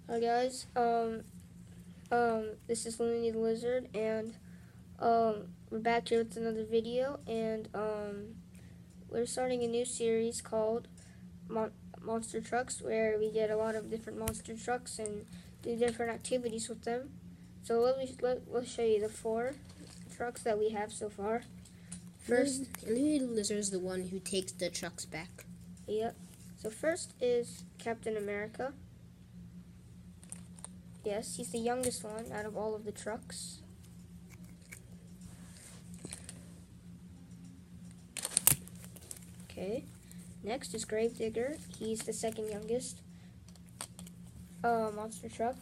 Hi guys, this is Looney the Lizard, and we're back here with another video, and we're starting a new series called Monster Trucks, where we get a lot of different monster trucks and do different activities with them. So let's show you the 4 trucks that we have so far. First, Looney the Lizard is the one who takes the trucks back. Yep. So first is Captain America. Yes, he's the youngest one out of all of the trucks. Okay. Next is Gravedigger. He's the second youngest monster truck.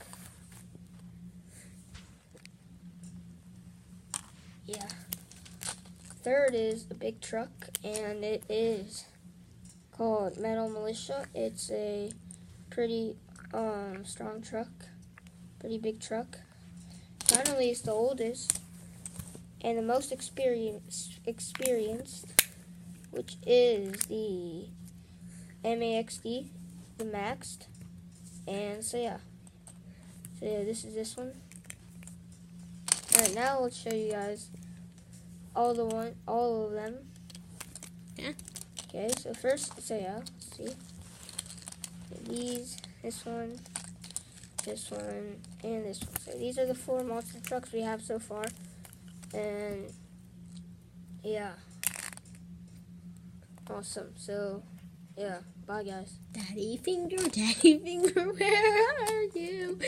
Yeah. Third is the big truck, and it is called Metal Militia. It's a pretty strong truck. Pretty big truck. Finally, it's the oldest and the most experienced, which is the MAXD, the Maxed. And so yeah, this is this one. Alright, now let's show you guys all of them. Yeah. Okay, so first, so yeah, let's see. These, this one, and this one. So these are the 4 monster trucks we have so far. And yeah. Awesome. So yeah, bye guys. Daddy finger, where are you?